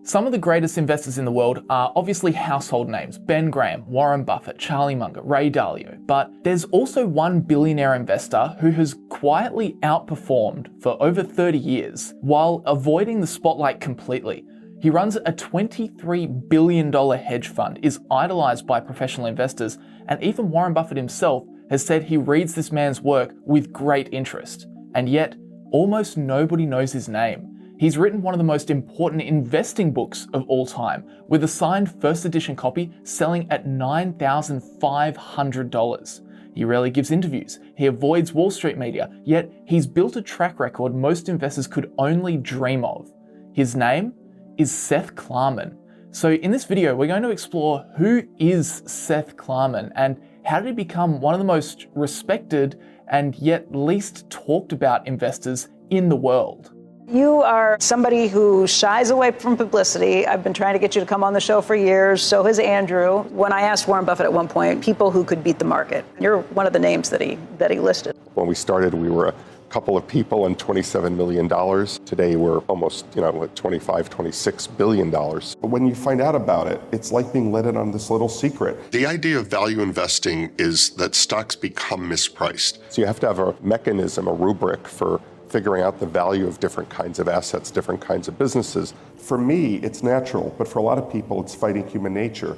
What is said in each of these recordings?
Some of the greatest investors in the world are obviously household names: Ben Graham, Warren Buffett, Charlie Munger, Ray Dalio. But there's also one billionaire investor who has quietly outperformed for over 30 years while avoiding the spotlight completely. He runs a $23 billion hedge fund, is idolized by professional investors, and even Warren Buffett himself has said he reads this man's work with great interest. And yet, almost nobody knows his name. He's written one of the most important investing books of all time, with a signed first edition copy selling at $9,500. He rarely gives interviews, he avoids Wall Street media, yet he's built a track record most investors could only dream of. His name is Seth Klarman. So in this video, we're going to explore who is Seth Klarman and how did he become one of the most respected and yet least talked about investors in the world. You are somebody who shies away from publicity. I've been trying to get you to come on the show for years. So has Andrew. When I asked Warren Buffett at one point, people who could beat the market, you're one of the names that he listed. When we started, we were a couple of people and $27 million. Today, we're almost, like $25, $26 billion. But when you find out about it, it's like being let in on this little secret. The idea of value investing is that stocks become mispriced. So you have to have a mechanism, a rubric for figuring out the value of different kinds of assets, different kinds of businesses. For me, it's natural, but for a lot of people, it's fighting human nature.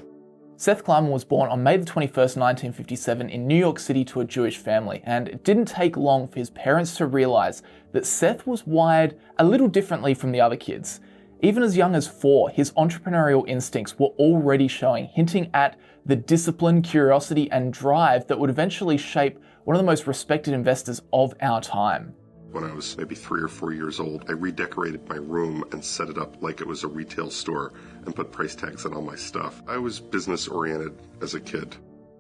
Seth Klarman was born on May 21st, 1957 in New York City to a Jewish family, and it didn't take long for his parents to realize that Seth was wired a little differently from the other kids. Even as young as 4, his entrepreneurial instincts were already showing, hinting at the discipline, curiosity, and drive that would eventually shape one of the most respected investors of our time. When I was maybe 3 or 4 years old, I redecorated my room and set it up like it was a retail store and put price tags on all my stuff. I was business oriented as a kid.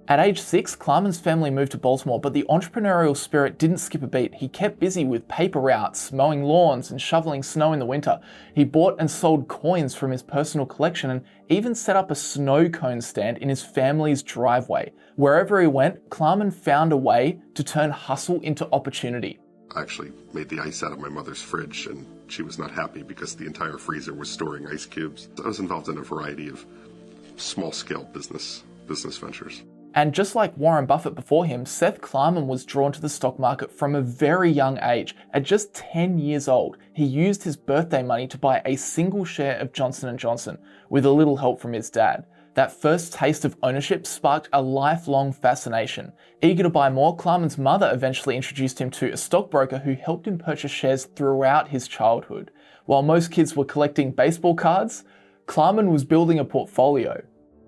At age 6, Klarman's family moved to Baltimore, but the entrepreneurial spirit didn't skip a beat. He kept busy with paper routes, mowing lawns, and shoveling snow in the winter. He bought and sold coins from his personal collection and even set up a snow cone stand in his family's driveway. Wherever he went, Klarman found a way to turn hustle into opportunity. I actually made the ice out of my mother's fridge, and she was not happy because the entire freezer was storing ice cubes. I was involved in a variety of small-scale business ventures. And just like Warren Buffett before him, Seth Klarman was drawn to the stock market from a very young age. At just 10 years old, he used his birthday money to buy a single share of Johnson & Johnson, with a little help from his dad. That first taste of ownership sparked a lifelong fascination. Eager to buy more, Klarman's mother eventually introduced him to a stockbroker who helped him purchase shares throughout his childhood. While most kids were collecting baseball cards, Klarman was building a portfolio.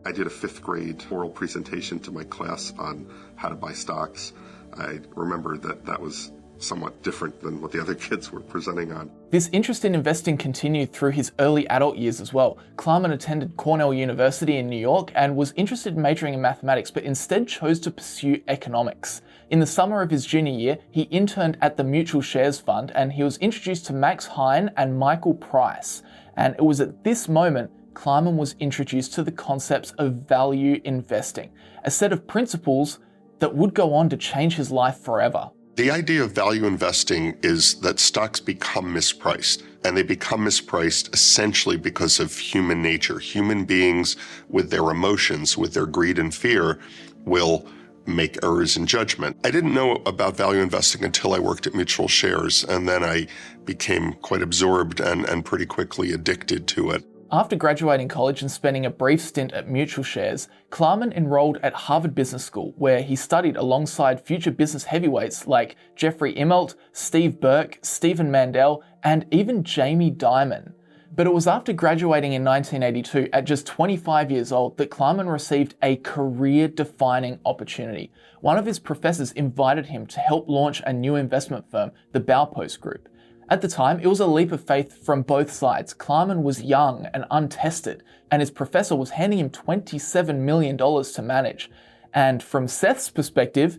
I did a 5th grade oral presentation to my class on how to buy stocks. I remember that was somewhat different than what the other kids were presenting on. This interest in investing continued through his early adult years as well. Klarman attended Cornell University in New York and was interested in majoring in mathematics, but instead chose to pursue economics. In the summer of his junior year, he interned at the Mutual Shares Fund and he was introduced to Max Hine and Michael Price. And it was at this moment Klarman was introduced to the concepts of value investing, a set of principles that would go on to change his life forever. The idea of value investing is that stocks become mispriced, and they become mispriced essentially because of human nature. Human beings, with their emotions, with their greed and fear, will make errors in judgment. I didn't know about value investing until I worked at Mutual Shares, and then I became quite absorbed and pretty quickly addicted to it. After graduating college and spending a brief stint at Mutual Shares, Klarman enrolled at Harvard Business School, where he studied alongside future business heavyweights like Jeffrey Immelt, Steve Burke, Stephen Mandel, and even Jamie Dimon. But it was after graduating in 1982 at just 25 years old that Klarman received a career-defining opportunity. One of his professors invited him to help launch a new investment firm, the Baupost Group. At the time, it was a leap of faith from both sides. Klarman was young and untested, and his professor was handing him $27 million to manage. And from Seth's perspective,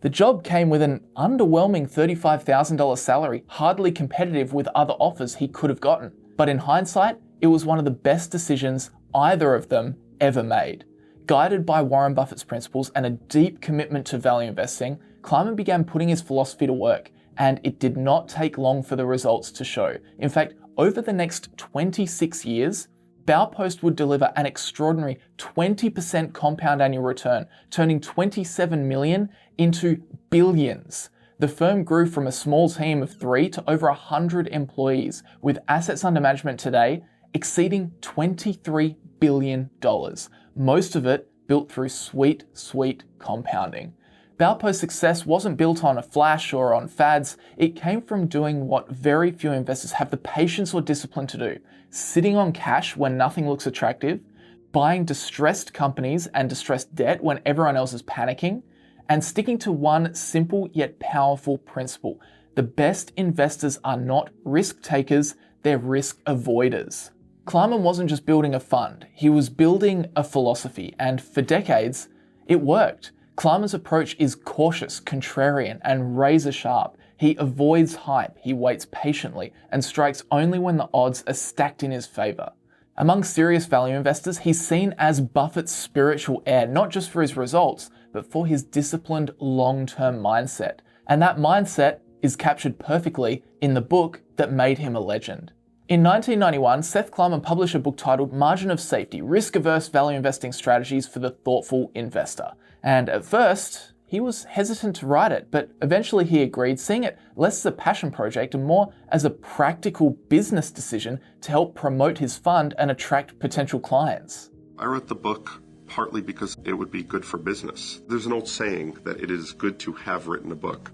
the job came with an underwhelming $35,000 salary, hardly competitive with other offers he could have gotten. But in hindsight, it was one of the best decisions either of them ever made. Guided by Warren Buffett's principles and a deep commitment to value investing, Klarman began putting his philosophy to work. And it did not take long for the results to show. In fact, over the next 26 years, Baupost would deliver an extraordinary 20% compound annual return, turning 27 million into billions. The firm grew from a small team of 3 to over 100 employees, with assets under management today exceeding $23 billion, most of it built through sweet compounding. Baupost's success wasn't built on a flash or on fads. It came from doing what very few investors have the patience or discipline to do: sitting on cash when nothing looks attractive, buying distressed companies and distressed debt when everyone else is panicking, and sticking to one simple yet powerful principle: the best investors are not risk takers, they're risk avoiders. Klarman wasn't just building a fund, he was building a philosophy, and for decades, it worked. Klarman's approach is cautious, contrarian, and razor sharp. He avoids hype, he waits patiently, and strikes only when the odds are stacked in his favor. Among serious value investors, he's seen as Buffett's spiritual heir, not just for his results, but for his disciplined long-term mindset. And that mindset is captured perfectly in the book that made him a legend. In 1991, Seth Klarman published a book titled Margin of Safety: Risk-Averse Value Investing Strategies for the Thoughtful Investor. And at first, he was hesitant to write it, but eventually he agreed, seeing it less as a passion project and more as a practical business decision to help promote his fund and attract potential clients. I wrote the book partly because it would be good for business. There's an old saying that it is good to have written a book,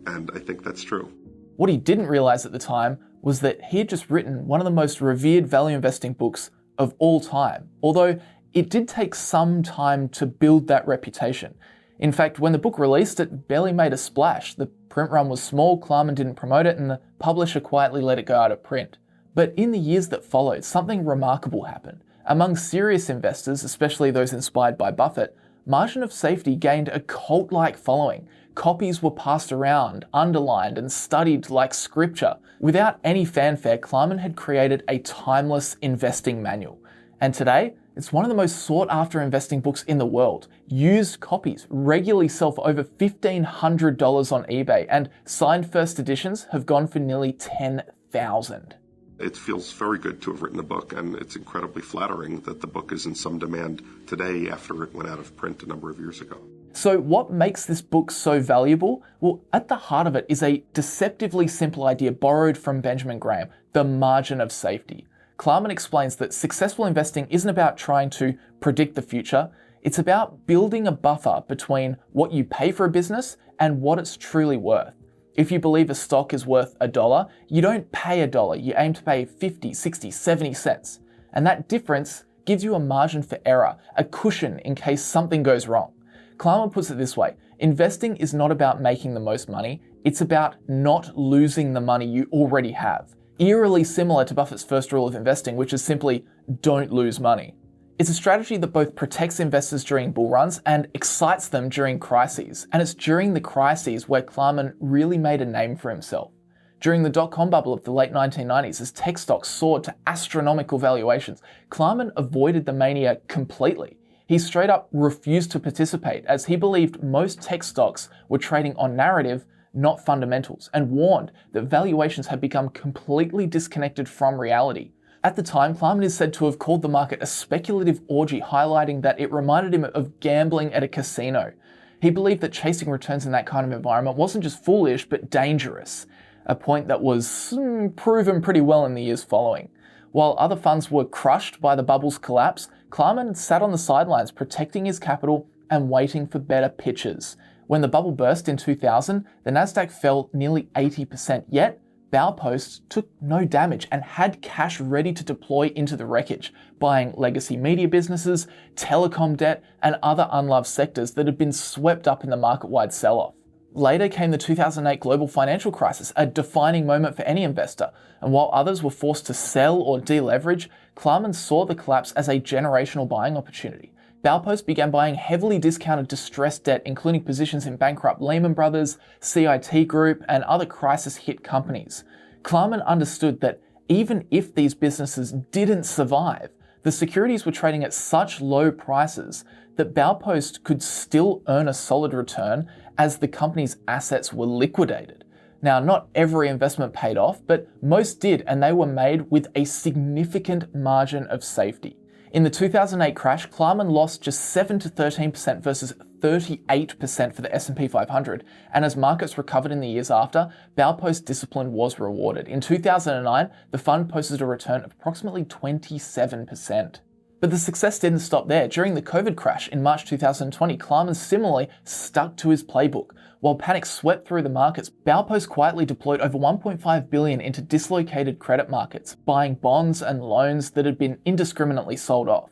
and I think that's true. What he didn't realize at the time was that he had just written one of the most revered value investing books of all time, although it did take some time to build that reputation. In fact, when the book released, it barely made a splash. The print run was small, Klarman didn't promote it, and the publisher quietly let it go out of print. But in the years that followed, something remarkable happened. Among serious investors, especially those inspired by Buffett, Margin of Safety gained a cult-like following. Copies were passed around, underlined, and studied like scripture. Without any fanfare, Klarman had created a timeless investing manual. And today, it's one of the most sought-after investing books in the world. Used copies regularly sell for over $1,500 on eBay, and signed first editions have gone for nearly $10,000. It feels very good to have written a book, and it's incredibly flattering that the book is in some demand today after it went out of print a number of years ago. So what makes this book so valuable? Well, at the heart of it is a deceptively simple idea borrowed from Benjamin Graham: the margin of safety. Klarman explains that successful investing isn't about trying to predict the future. It's about building a buffer between what you pay for a business and what it's truly worth. If you believe a stock is worth $1, you don't pay $1, you aim to pay 50, 60, 70 cents. And that difference gives you a margin for error, a cushion in case something goes wrong. Klarman puts it this way: investing is not about making the most money, it's about not losing the money you already have. Eerily similar to Buffett's first rule of investing, which is simply don't lose money. It's a strategy that both protects investors during bull runs and excites them during crises. And it's during the crises where Klarman really made a name for himself. During the dot-com bubble of the late 1990s, as tech stocks soared to astronomical valuations, Klarman avoided the mania completely. He straight up refused to participate, as he believed most tech stocks were trading on narrative, not fundamentals, and warned that valuations had become completely disconnected from reality. At the time, Klarman is said to have called the market a speculative orgy, highlighting that it reminded him of gambling at a casino. He believed that chasing returns in that kind of environment wasn't just foolish, but dangerous, a point that was proven pretty well in the years following. While other funds were crushed by the bubble's collapse, Klarman sat on the sidelines, protecting his capital and waiting for better pitches. When the bubble burst in 2000, the Nasdaq fell nearly 80%, yet Baupost took no damage and had cash ready to deploy into the wreckage, buying legacy media businesses, telecom debt, and other unloved sectors that had been swept up in the market-wide sell-off. Later came the 2008 global financial crisis, a defining moment for any investor, and while others were forced to sell or deleverage, Klarman saw the collapse as a generational buying opportunity. Baupost began buying heavily discounted distressed debt, including positions in bankrupt Lehman Brothers, CIT Group, and other crisis-hit companies. Klarman understood that even if these businesses didn't survive, the securities were trading at such low prices that Baupost could still earn a solid return as the company's assets were liquidated. Now, not every investment paid off, but most did, and they were made with a significant margin of safety. In the 2008 crash, Klarman lost just 7 to 13% versus 38% for the S&P 500, and as markets recovered in the years after, Baupost discipline was rewarded. In 2009, the fund posted a return of approximately 27%. But the success didn't stop there. During the COVID crash in March 2020, Klarman similarly stuck to his playbook. While panic swept through the markets, Baupost quietly deployed over $1.5 billion into dislocated credit markets, buying bonds and loans that had been indiscriminately sold off.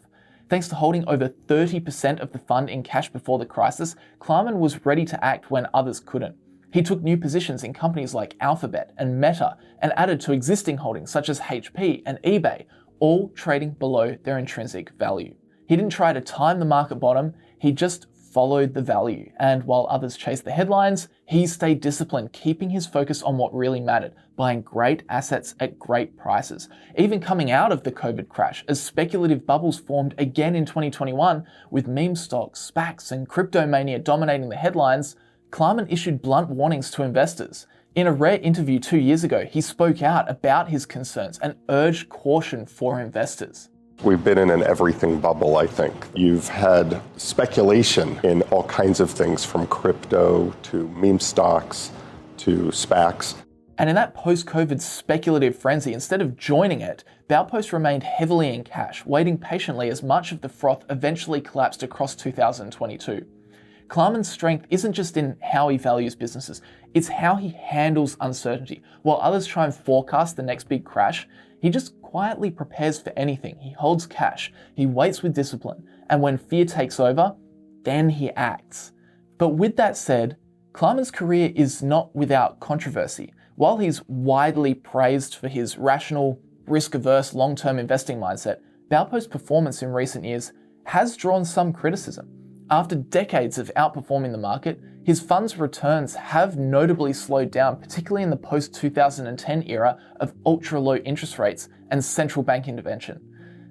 Thanks to holding over 30% of the fund in cash before the crisis, Klarman was ready to act when others couldn't. He took new positions in companies like Alphabet and Meta and added to existing holdings such as HP and eBay, all trading below their intrinsic value. He didn't try to time the market bottom, he just followed the value. And while others chased the headlines, he stayed disciplined, keeping his focus on what really mattered, buying great assets at great prices. Even coming out of the COVID crash, as speculative bubbles formed again in 2021, with meme stocks, SPACs, and cryptomania dominating the headlines, Klarman issued blunt warnings to investors. In a rare interview 2 years ago, he spoke out about his concerns and urged caution for investors. We've been in an everything bubble, I think. You've had speculation in all kinds of things, from crypto to meme stocks to SPACs. And in that post-COVID speculative frenzy, instead of joining it, Baupost remained heavily in cash, waiting patiently as much of the froth eventually collapsed across 2022. Klarman's strength isn't just in how he values businesses, it's how he handles uncertainty. While others try and forecast the next big crash, he just quietly prepares for anything. He holds cash, he waits with discipline, and when fear takes over, then he acts. But with that said, Klarman's career is not without controversy. While he's widely praised for his rational, risk-averse, long-term investing mindset, Baupost's performance in recent years has drawn some criticism. After decades of outperforming the market, his fund's returns have notably slowed down, particularly in the post-2010 era of ultra-low interest rates and central bank intervention.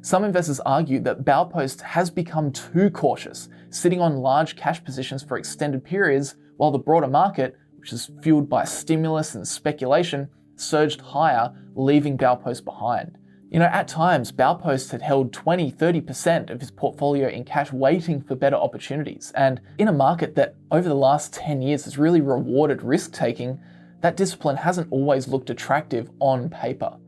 Some investors argue that Baupost has become too cautious, sitting on large cash positions for extended periods, while the broader market, which is fueled by stimulus and speculation, surged higher, leaving Baupost behind. At times, Baupost had held 20-30% of his portfolio in cash, waiting for better opportunities. And in a market that over the last 10 years has really rewarded risk-taking, that discipline hasn't always looked attractive on paper.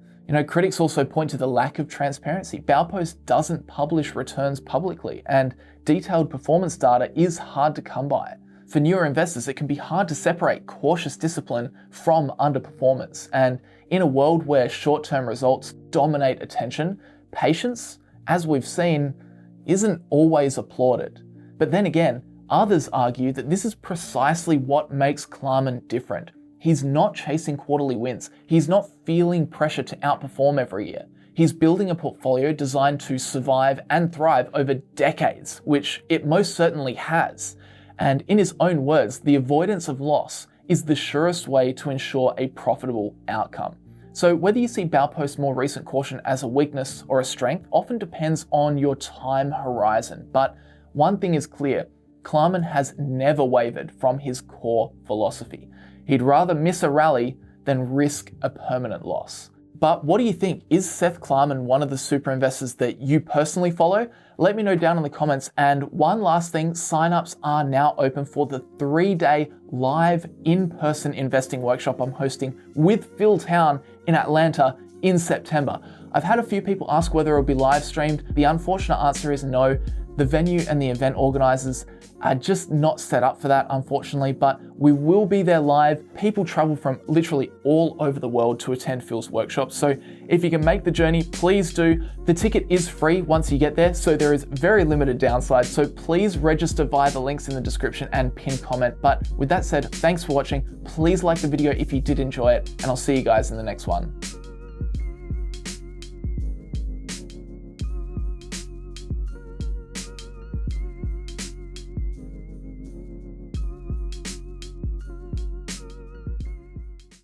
Critics also point to the lack of transparency. Baupost doesn't publish returns publicly, and detailed performance data is hard to come by. For newer investors, it can be hard to separate cautious discipline from underperformance. And in a world where short-term results dominate attention, patience, as we've seen, isn't always applauded. But then again, others argue that this is precisely what makes Klarman different. He's not chasing quarterly wins. He's not feeling pressure to outperform every year. He's building a portfolio designed to survive and thrive over decades, which it most certainly has. And in his own words, the avoidance of loss is the surest way to ensure a profitable outcome. So whether you see Baupost's more recent caution as a weakness or a strength often depends on your time horizon. But one thing is clear, Klarman has never wavered from his core philosophy. He'd rather miss a rally than risk a permanent loss. But what do you think? Is Seth Klarman one of the super investors that you personally follow? Let me know down in the comments. And one last thing, signups are now open for the 3-day live in-person investing workshop I'm hosting with Phil Town in Atlanta in September. I've had a few people ask whether it'll be live streamed. The unfortunate answer is no. The venue and the event organizers are just not set up for that, unfortunately, but we will be there live. People travel from literally all over the world to attend Phil's workshop, so if you can make the journey, please do. The ticket is free once you get there, so there is very limited downside, so please register via the links in the description and pinned comment. But with that said, thanks for watching. Please like the video if you did enjoy it, and I'll see you guys in the next one.